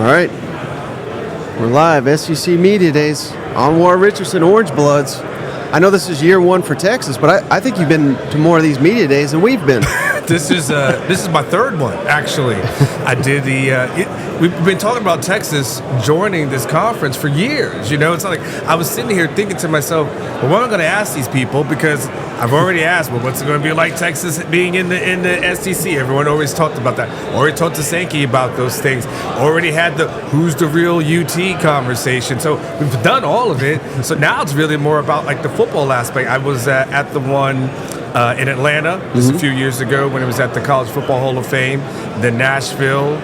All right. We're live, SEC Media Days. Anwar Richardson, Orangebloods. I know this is year one for Texas, but I think you've been to more of these media days than we've been. This is my third one, actually. I did we've been talking about Texas joining this conference for years. You know, it's not like I was sitting here thinking to myself, well, what am I going to ask these people? Because I've already asked, well, what's it going to be like Texas being in the SEC? Everyone always talked about that. Already talked to Sankey about those things. Already had the who's the real UT conversation. So we've done all of it. So now it's really more about like the football aspect. I was at the one in Atlanta just a few years ago when it was at the College Football Hall of Fame. Then Nashville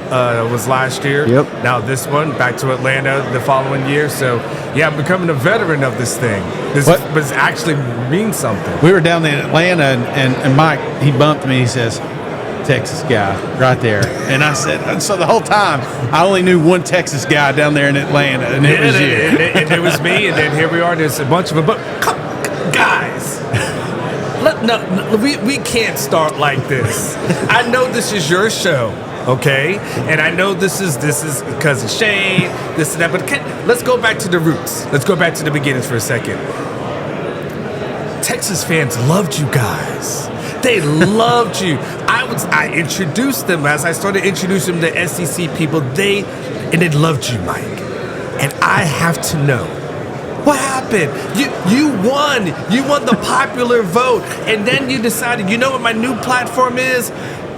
was last year. Yep. Now this one, back to Atlanta the following year. So, yeah, I'm becoming a veteran of this thing. This actually means something. We were down there in Atlanta, and Mike, he bumped me. He says, Texas guy right there. And I said, so the whole time, I only knew one Texas guy down there in Atlanta, and it was you. And it was me, and then here we are. There's a bunch of them. But, guys. No, we can't start like this. I know this is your show, okay? And I know this is Cousin Shane, this and that. But let's go back to the roots. Let's go back to the beginnings for a second. Texas fans loved you guys. They loved you. I introduced them as I started introducing them to SEC people. They loved you, Mike. And I have to know. What happened? You won. You won the popular vote. And then you decided, you know what my new platform is?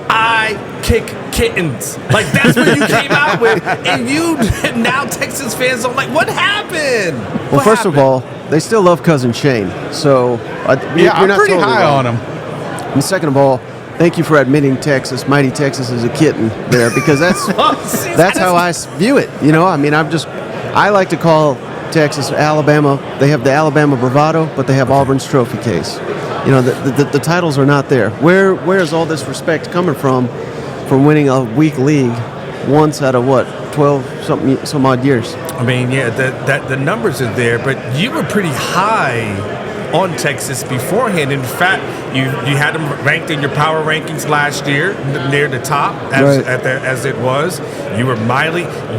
I kick kittens. Like, that's what you came out with. And now Texas fans are like, what happened? Well, first of all, they still love Cousin Shane. So, you're I'm not pretty totally high wrong. on him. And second of all, thank you for admitting Texas, mighty Texas, is a kitten there, because that's how I view it. You know, I mean, I like to call Texas, Alabama. They have the Alabama bravado, but they have Auburn's trophy case. You know, the titles are not there. Where is all this respect coming from winning a weak league once out of what, 12 some odd years? I mean, yeah, the numbers are there, but you were pretty high on Texas beforehand. In fact, you had them ranked in your power rankings last year near the top as it was. You were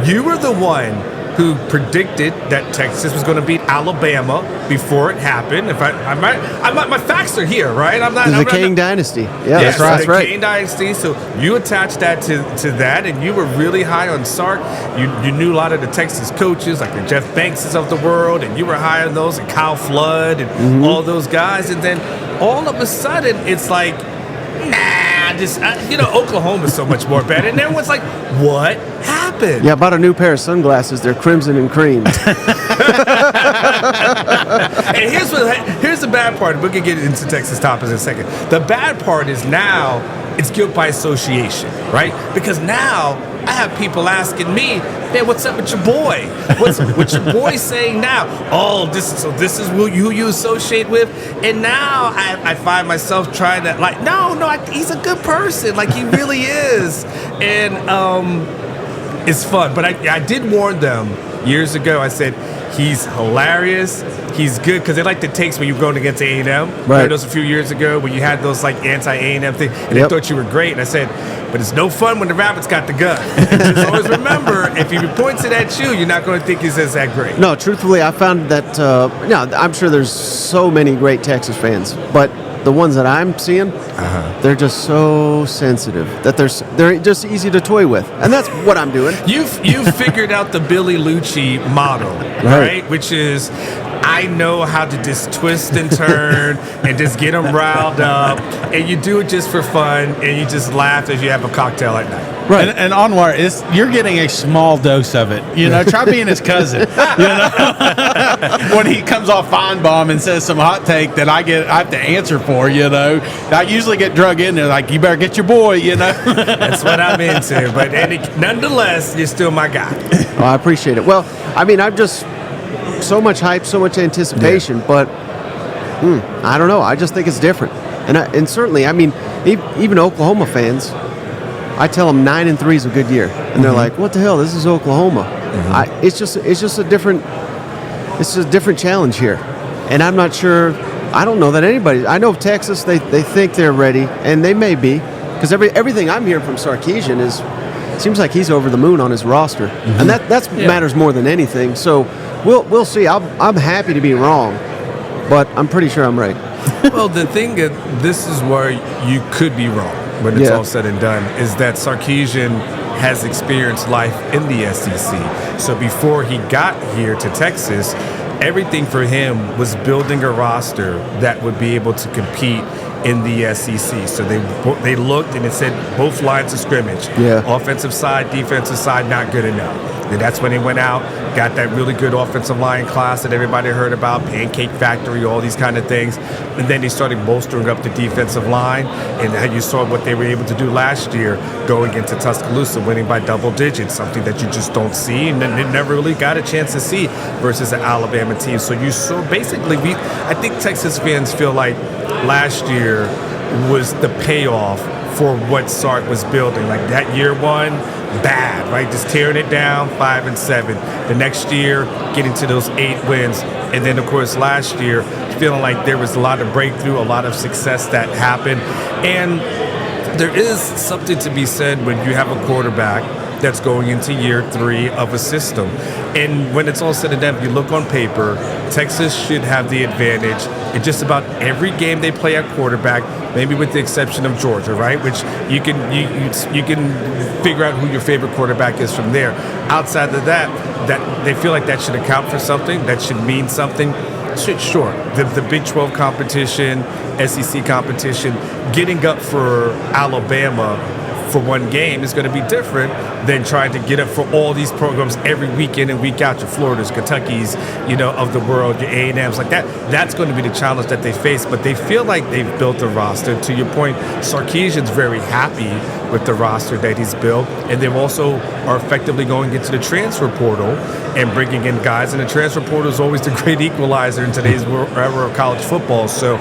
You were the one who predicted that Texas was going to beat Alabama before it happened. If my facts are here, right? The King Dynasty. Yeah, that's right. The King Dynasty. So you attached that to that, and you were really high on Sark. You knew a lot of the Texas coaches, like the Jeff Bankses of the world, and you were high on those, and Kyle Flood, and all those guys. And then all of a sudden, it's like, Oklahoma's so much more better. And everyone's like, what happened? Yeah, I bought a new pair of sunglasses. They're crimson and cream. And here's the bad part. We can get into Texas topics in a second. The bad part is now it's guilt by association, right? Because now I have people asking me, man, what's up with your boy? What's your boy saying now? Oh, this is who you associate with. And now I find myself trying to, like, no, he's a good person. Like, he really is. And it's fun. But I did warn them years ago. I said, he's hilarious. He's good, because they like the takes when you're going against A&M. Right. Those a few years ago when you had those like anti-A&M thing, and they thought you were great. And I said, but it's no fun when the rabbit's got the gun. And just always remember, if he points it at you, you're not going to think he's that great. No, truthfully, I found that. I'm sure there's so many great Texas fans, but the ones that I'm seeing, they're just so sensitive that they're just easy to toy with, and that's what I'm doing. You've figured out the Billy Lucci model, right? Which is, I know how to just twist and turn and just get them riled up, and you do it just for fun, and you just laugh as you have a cocktail at night. Right. And Anwar, you're getting a small dose of it. You know, try being his cousin. You know, when he comes off Feinbaum and says some hot take that I have to answer for. You know, I usually get drug in there like, you better get your boy. You know, that's what I'm into. But nonetheless, you're still my guy. Oh, I appreciate it. Well, I mean, I'm just so much hype, so much anticipation, but I don't know. I just think it's different, and certainly, I mean, even Oklahoma fans. I tell them 9-3 is a good year, and they're like, "What the hell? This is Oklahoma." It's just a different challenge here, and I'm not sure. I don't know that anybody. I know Texas. They think they're ready, and they may be, because everything I'm hearing from Sarkisian is seems like he's over the moon on his roster, and that matters more than anything. So we'll see. I'm happy to be wrong, but I'm pretty sure I'm right. Well, the thing is, this is where you could be wrong when it's all said and done, is that Sarkisian has experienced life in the SEC. So before he got here to Texas, everything for him was building a roster that would be able to compete in the SEC. So they looked and it said both lines of scrimmage. Yeah. Offensive side, defensive side, not good enough. And that's when they went out, got that really good offensive line class that everybody heard about, Pancake Factory, all these kind of things. And then they started bolstering up the defensive line. And you saw what they were able to do last year going into Tuscaloosa, winning by double digits, something that you just don't see and they never really got a chance to see versus an Alabama team. So you saw basically, I think Texas fans feel like last year was the payoff for what Sark was building. Like that year one, bad, right? Just tearing it down, 5-7. The next year, getting to those 8 wins. And then, of course, last year, feeling like there was a lot of breakthrough, a lot of success that happened. And there is something to be said when you have a quarterback that's going into year 3 of a system. And when it's all said and done, if you look on paper, Texas should have the advantage in just about every game they play at quarterback, maybe with the exception of Georgia, right? Which you can figure out who your favorite quarterback is from there. Outside of that they feel like that should account for something, that should mean something. Sure, the Big 12 competition, SEC competition, getting up for Alabama for one game is going to be different than trying to get up for all these programs every week in and week out. Your Floridas, Kentuckys, of the world, your A&Ms, like that. That's going to be the challenge that they face. But they feel like they've built a roster. To your point, Sarkisian's very happy with the roster that he's built, and they also are effectively going into the transfer portal and bringing in guys. And the transfer portal is always the great equalizer in today's era of college football. So,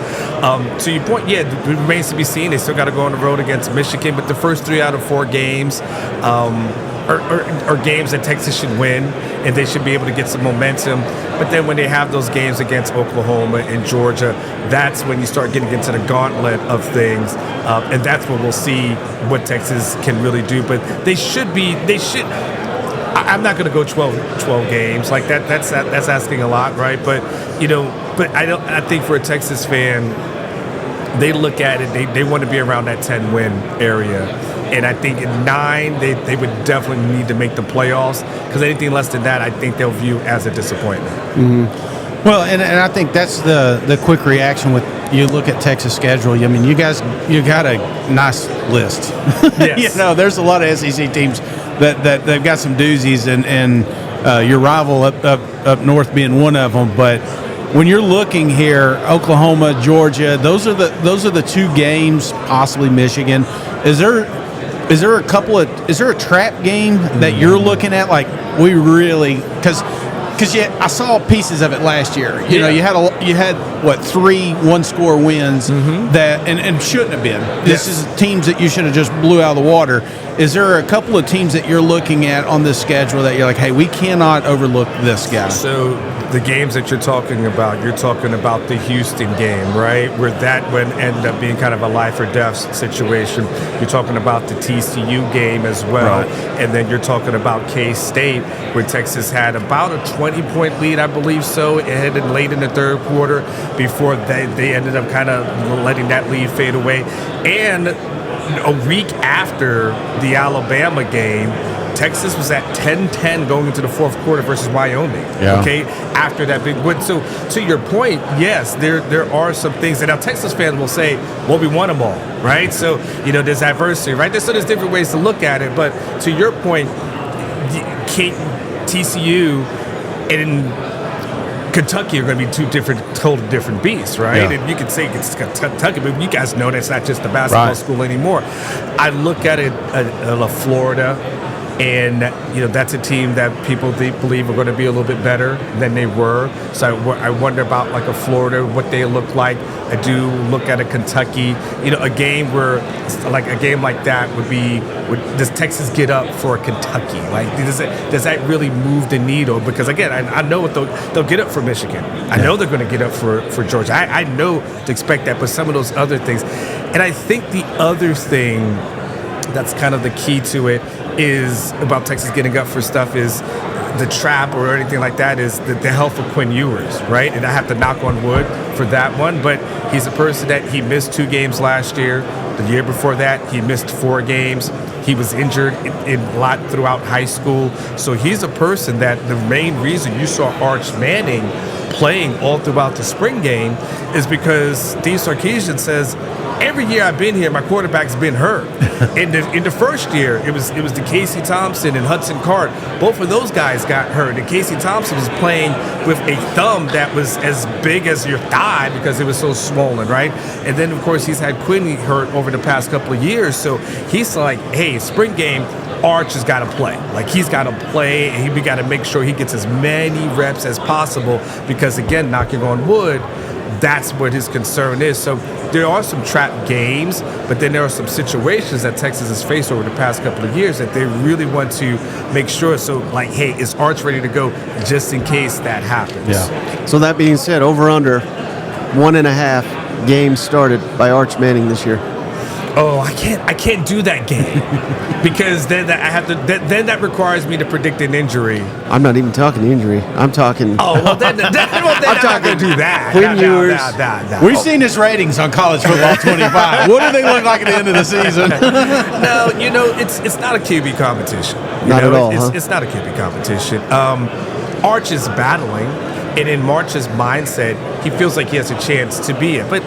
to your point, it remains to be seen. They still got to go on the road against Michigan, but the first 3 out of 4 games are games that Texas should win, and they should be able to get some momentum. But then when they have those games against Oklahoma and Georgia, that's when you start getting into the gauntlet of things, and that's when we'll see what Texas can really do. But they should. I'm not going to go 12 games like that. That's asking a lot, right? But but I think for a Texas fan, they look at it. They want to be around that 10-win area. And I think in 9, they would definitely need to make the playoffs, because anything less than that, I think they'll view as a disappointment. Mm-hmm. Well, and I think that's the quick reaction with you look at Texas' schedule. I mean, you got a nice list. Yes. There's a lot of SEC teams that they've got some doozies, and your rival up north being one of them. But when you're looking here, Oklahoma, Georgia, those are the 2 games, possibly Michigan. Is there a trap game that you're looking at? Like, we really, because I saw pieces of it last year. You had what 3 one-score wins that and shouldn't have been. This is teams that you should have just blew out of the water. Is there a couple of teams that you're looking at on this schedule that you're like, hey, we cannot overlook this guy? So the games that you're talking about the Houston game, right? Where that would end up being kind of a life or death situation. You're talking about the TCU game as well. Right. And then you're talking about K-State, where Texas had about a 20-point lead, I believe so, headed late in the third quarter before they ended up kind of letting that lead fade away. And a week after the Alabama game, Texas was at 10-10 going into the fourth quarter versus Wyoming. Yeah. Okay, after that big win. So to your point, yes, there are some things that now Texas fans will say, well, we won them all, right? So there's adversity, right? There's different ways to look at it, but to your point, TCU and Kentucky are going to be 2 totally different beasts, right? Yeah. And you could say it's Kentucky, but you guys know that's not just a basketball school anymore. I look at it, Florida, and that's a team that people believe are going to be a little bit better than they were. So I wonder about like a Florida, what they look like. I do look at a Kentucky, a game like that does Texas get up for a Kentucky? Like, does that really move the needle? Because again, I know what they'll get up for Michigan. I know they're going to get up for Georgia. I know to expect that, but some of those other things. And I think the other thing that's kind of the key to it is about Texas getting up for stuff is the trap or anything like that is the health of Quinn Ewers, right? And I have to knock on wood for that one, but he's a person that he missed 2 games last year. The year before that, he missed 4 games. He was injured in a lot throughout high school. So he's a person that the main reason you saw Arch Manning playing all throughout the spring game is because Steve Sarkisian says, every year I've been here, my quarterback's been hurt. In the first year, it was the Casey Thompson and Hudson Card. Both of those guys got hurt. And Casey Thompson was playing with a thumb that was as big as your thigh because it was so swollen, right? And then, of course, he's had Quinn hurt over the past couple of years. So he's like, hey, spring game, Arch has got to play. Like, he's got to play, and we got to make sure he gets as many reps as possible because, again, knocking on wood, that's what his concern is. So there are some trap games, but then there are some situations that Texas has faced over the past couple of years that they really want to make sure. So, like, hey, is Arch ready to go just in case that happens? Yeah. So that being said, over under 1.5 games started by Arch Manning this year. Oh, I can't do that game because then that requires me to predict an injury. I'm not even talking injury. I'm talking. Oh, well, then I'm not going to do that. Quinn Ewers. We've seen his ratings on College Football 25. What do they look like at the end of the season? No, it's not a QB competition. Not at all. It's not a QB competition. Arch is battling, and in March's mindset, he feels like he has a chance to be it. But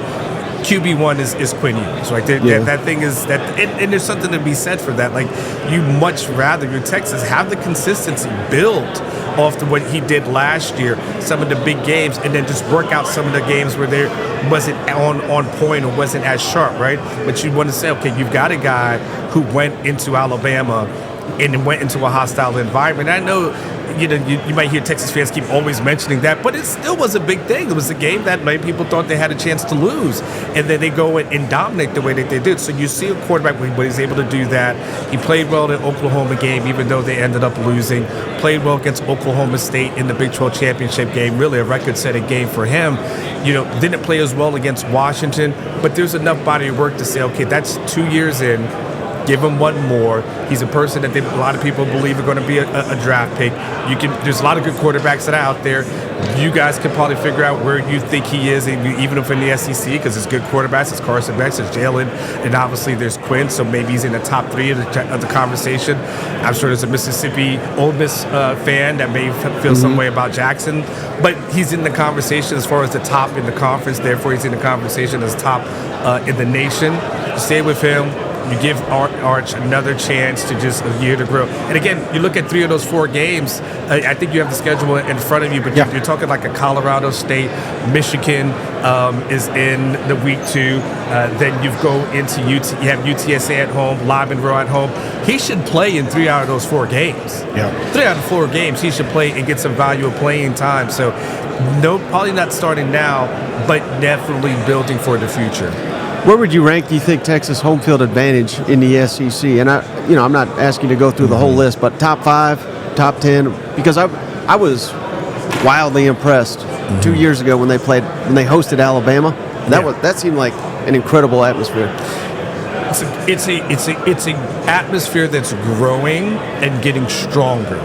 QB1 is Quinn Ewers, right? That thing is that, and there's something to be said for that. Like, you much rather your Texas have the consistency built off to what he did last year, some of the big games, and then just work out some of the games where there wasn't on point or wasn't as sharp, right? But you want to say, okay, you've got a guy who went into Alabama and then went into a hostile environment. I know, you might hear Texas fans keep always mentioning that, but it still was a big thing. It was a game that many people thought they had a chance to lose, and then they go and dominate the way that they did. So you see a quarterback when he's able to do that. He played well in the Oklahoma game, even though they ended up losing. Played well against Oklahoma State in the Big 12 championship game, really a record-setting game for him. Didn't play as well against Washington, but there's enough body of work to say, okay, that's 2 years in. Give him one more. He's a person that a lot of people believe are going to be a draft pick. There's a lot of good quarterbacks that are out there. You guys can probably figure out where you think he is, even if in the SEC, because there's good quarterbacks. There's Carson Wentz, there's Jalen, and obviously there's Quinn. So maybe he's in the top 3 of the conversation. I'm sure there's a Mississippi Ole Miss fan that may feel some way about Jackson, but he's in the conversation as far as the top in the conference. Therefore, he's in the conversation as top in the nation. Stay with him. You give Arch another chance to just a year to grow. And again, you look at 3 of those 4 games. I think you have the schedule in front of you, but you're talking like a Colorado State, Michigan is in the week 2. Then you go into you have UTSA at home, Live Monroe at home. He should play in 3 out of those 4 games. Yeah, 3 out of 4 games he should play and get some value of playing time. So no, probably not starting now, but definitely building for the future. Where would you rank, do you think, Texas home field advantage in the SEC? And I'm not asking you to go through the whole list, but top 5, top 10, because I was wildly impressed 2 years ago when they hosted Alabama. That seemed like an incredible atmosphere. It's an atmosphere that's growing and getting stronger.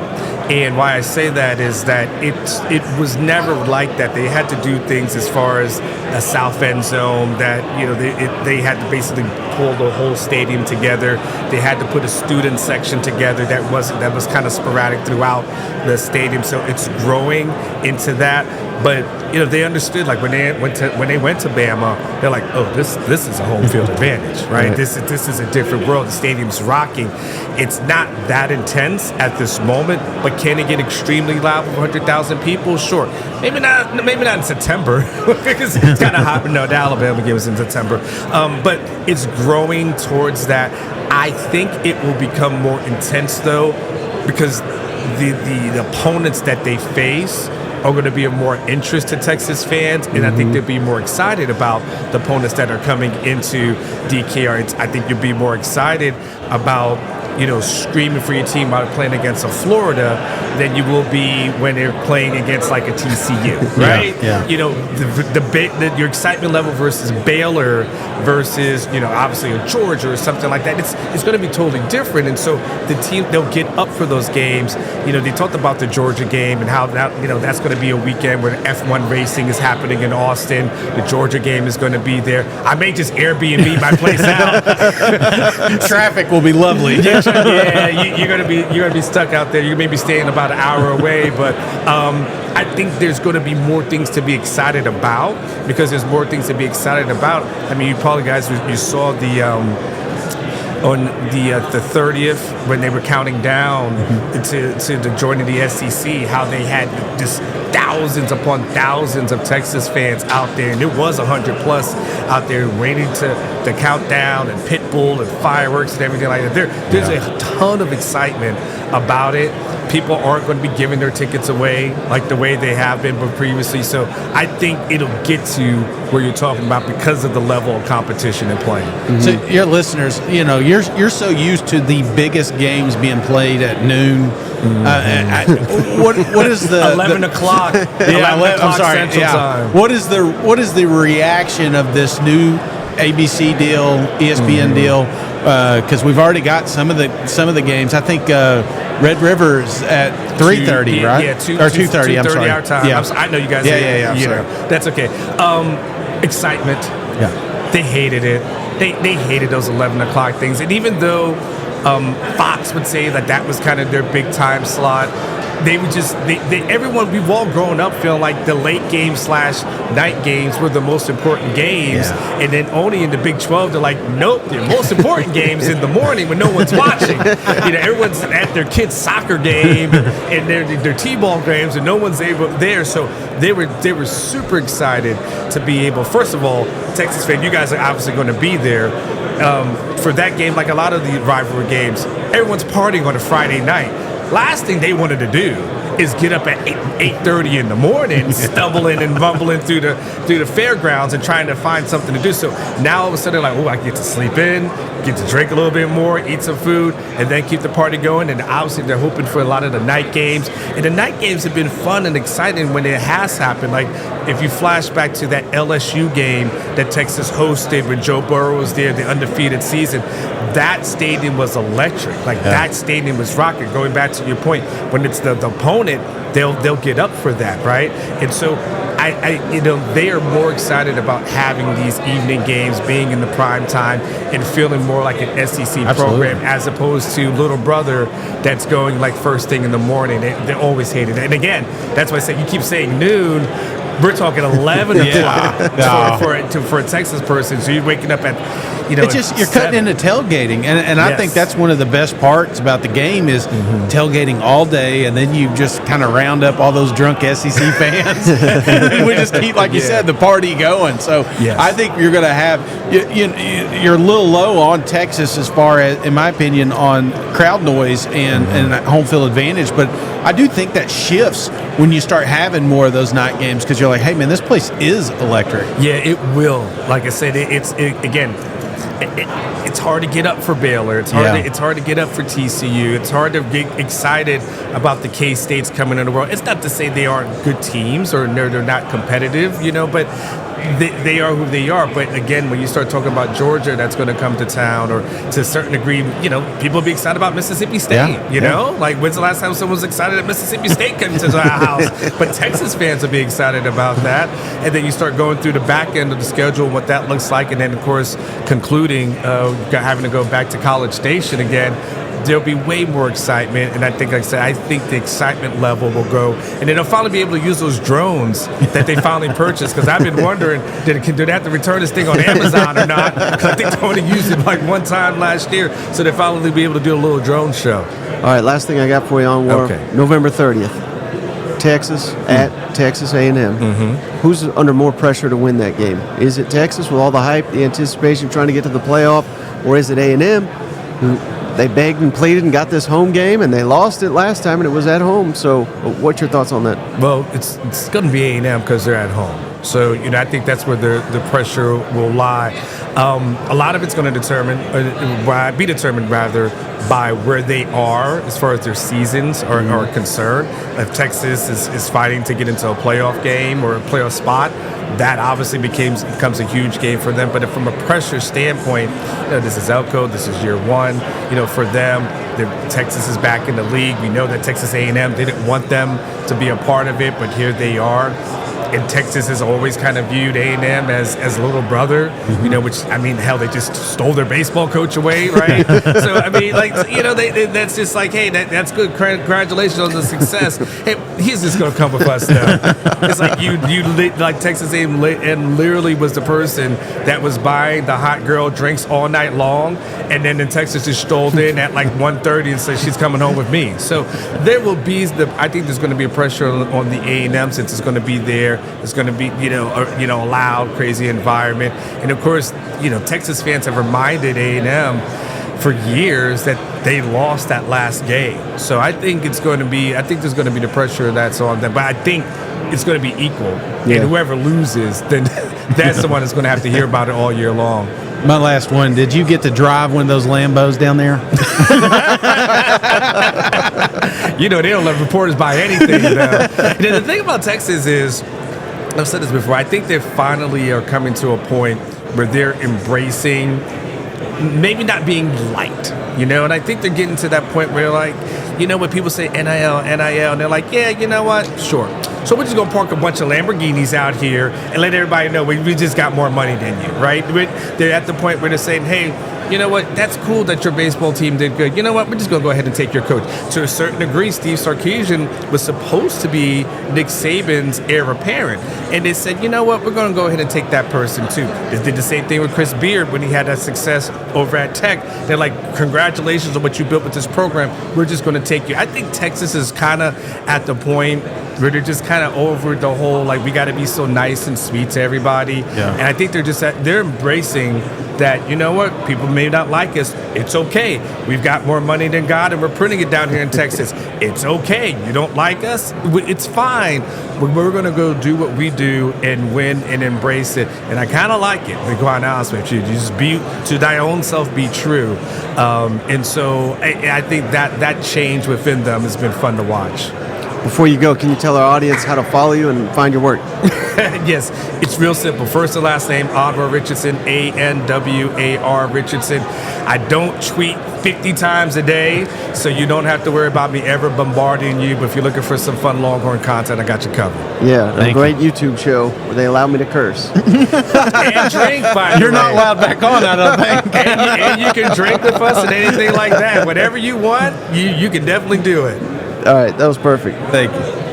And why I say that is that it was never like that. They had to do things as far as a south end zone that they had to basically pull the whole stadium together. They had to put a student section together that was kind of sporadic throughout the stadium. So it's growing into that. But they understood, like when they went to Bama, they're like, oh, this is a home field advantage, right? This is a different world. The stadium's rocking. It's not that intense at this moment, but can it get extremely loud with 100,000 people? Sure. Maybe not in September because it's kind of hot. No, the Alabama game was in September, but it's growing towards that. I think it will become more intense though, because the opponents that they face are going to be of more interest to Texas fans, and I think they'll be more excited about the opponents that are coming into DKR. I think you'll be more excited about screaming for your team while playing against a Florida than you will be when they're playing against like a TCU, right? Yeah. Your excitement level versus Baylor versus obviously a Georgia or something like that. It's going to be totally different, and so the team, they'll get up for those games. They talked about the Georgia game and how that's going to be a weekend where the F1 racing is happening in Austin. The Georgia game is going to be there. I may just Airbnb my place out. Traffic will be lovely. You're gonna be stuck out there. You may be staying about an hour away, but I think there's going to be more things to be excited about because there's more things to be excited about. I mean, you probably guys you saw the on the 30th when they were counting down to the joining the SEC, how they had just thousands upon thousands of Texas fans out there, and there was 100 plus out there waiting to count down and Pitbull and fireworks and everything like that. There's a ton of excitement about it. People aren't going to be giving their tickets away like the way they have been previously. So I think it'll get to where you're talking about because of the level of competition and playing. Mm-hmm. So your listeners, you're so used to the biggest games being played at noon. What is the 11 o'clock? Yeah, 11 o'clock I'm sorry. Central Time. What is the reaction of this new ABC deal, ESPN deal? Because we've already got some of the games. I think Red River's at 3:30, right? Yeah, 2:30. I'm sorry. Our time. Yeah. I know you guys. Yeah. I'm sorry. That's okay. Excitement. Yeah. They hated it. They hated those 11 o'clock things, and even though Fox would say that was kind of their big time slot, they would just everyone, we've all grown up feeling like the late games / night games were the most important games, and then only in the Big 12 they're like, nope, the most important games in the morning when no one's watching. Everyone's at their kid's soccer game and their t-ball games, and no one's there. So they were super excited to be able. First of all, Texas fan, you guys are obviously going to be there for that game. Like a lot of the rivalry games, everyone's partying on a Friday night. Last thing they wanted to do is get up at 8:30 in the morning, stumbling and bumbling through the fairgrounds and trying to find something to do. So now all of a sudden they're like, oh, I get to sleep in, get to drink a little bit more, eat some food, and then keep the party going. And obviously they're hoping for a lot of the night games. And the night games have been fun and exciting when it has happened. Like if you flash back to that LSU game that Texas hosted when Joe Burrow was there, the undefeated season, that stadium was electric. That stadium was rocking. Going back to your point, when it's the opponent, they'll get up for that, right? And so they are more excited about having these evening games, being in the prime time, and feeling more like an SEC program as opposed to little brother that's going like first thing in the morning. They always hated it. And again, that's why I say you keep saying noon. We're talking 11 o'clock for a Texas person. So you're waking up at, it's just you're cutting into tailgating, and I think that's one of the best parts about the game is tailgating all day, and then you just kind of round up all those drunk SEC fans, and we just keep, like you said, the party going. So I think you're going to have you're a little low on Texas as far as, in my opinion, on crowd noise and home field advantage, but I do think that shifts when you start having more of those night games because you're like, hey man, this place is electric. Yeah, it will. Like I said, it's hard to get up for Baylor. It's hard to get up for TCU. It's hard to get excited about the K-States coming in the world. It's not to say they aren't good teams or they're not competitive, but they are who they are. But again, when you start talking about Georgia that's going to come to town, or to a certain degree, people will be excited about Mississippi State. Like when's the last time someone was excited that Mississippi State came to our house? But Texas fans will be excited about that. And then you start going through the back end of the schedule and what that looks like, and then of course concluding having to go back to College Station again. There'll be way more excitement, and I think, like I said, the excitement level will go, and then they'll finally be able to use those drones that they finally purchased. Because I've been wondering, do they have to return this thing on Amazon or not? Because I think they only used it like one time last year, so they'll finally be able to do a little drone show. All right, last thing I got for you, Anwar. November 30th, Texas at Texas A&M. Who's under more pressure to win that game? Is it Texas with all the hype, the anticipation, trying to get to the playoff, or is it A&M who they begged and pleaded and got this home game, and they lost it last time, and it was at home? So what's your thoughts on that? Well, it's going to be A&M because they're at home. So, I think that's where the pressure will lie. A lot of it's going to be determined rather by where they are as far as their seasons are concerned. If Texas is fighting to get into a playoff game or a playoff spot, that obviously becomes a huge game for them. But if from a pressure standpoint, this is Elko, this is year one. For them, Texas is back in the league. We know that Texas A&M didn't want them to be a part of it, but here they are. And Texas has always kind of viewed A&M as a little brother, which, hell, they just stole their baseball coach away, right? So, that's just like, hey, that's good. Congratulations on the success. Hey, he's just going to come with us now. It's like like Texas A&M literally was the person that was buying the hot girl drinks all night long, and then Texas just strolled in at like 1:30 and said she's coming home with me. So there will be I think there's going to be a pressure on the A&M since it's going to be there. It's going to be, a loud, crazy environment. And of course, Texas fans have reminded A&M for years that they lost that last game. So I think there's going to be the pressure that's on them. But I think it's going to be equal. Yeah. And whoever loses, then that's the one that's going to have to hear about it all year long. My last one, did you get to drive one of those Lambos down there? They don't let reporters buy anything. The thing about Texas is, I've said this before, I think they finally are coming to a point where they're embracing maybe not being liked, and I think they're getting to that point where, like, when people say NIL, and they're like, yeah, you know what, sure. So we're just going to park a bunch of Lamborghinis out here and let everybody know we just got more money than you, right? They're at the point where they're saying, hey, you know what, that's cool that your baseball team did good. You know what, we're just going to go ahead and take your coach. To a certain degree, Steve Sarkisian was supposed to be Nick Saban's heir apparent. And they said, you know what, we're going to go ahead and take that person too. They did the same thing with Chris Beard when he had that success over at Tech. They're like, congratulations on what you built with this program. We're just going to take you. I think Texas is kind of at the point where they're just kind of over the whole, like, we got to be so nice and sweet to everybody. Yeah. And I think they're embracing that, you know what, people may not like us. It's okay. We've got more money than God, and we're printing it down here in Texas. It's okay. You don't like us? It's fine. We're going to go do what we do and win and embrace it. And I kind of like it, to be quite honest with you. Just be to thy own self, be true. And so I think that change within them has been fun to watch. Before you go, can you tell our audience how to follow you and find your work? Yes, it's real simple. First and last name, Anwar Richardson, Anwar Richardson. I don't tweet 50 times a day, so you don't have to worry about me ever bombarding you. But if you're looking for some fun Longhorn content, I got you covered. Yeah, a great YouTube show where they allow me to curse. And drink, by the way. You're not allowed back on, I don't think. and you can drink with us and anything like that. Whatever you want, you can definitely do it. All right, that was perfect. Thank you.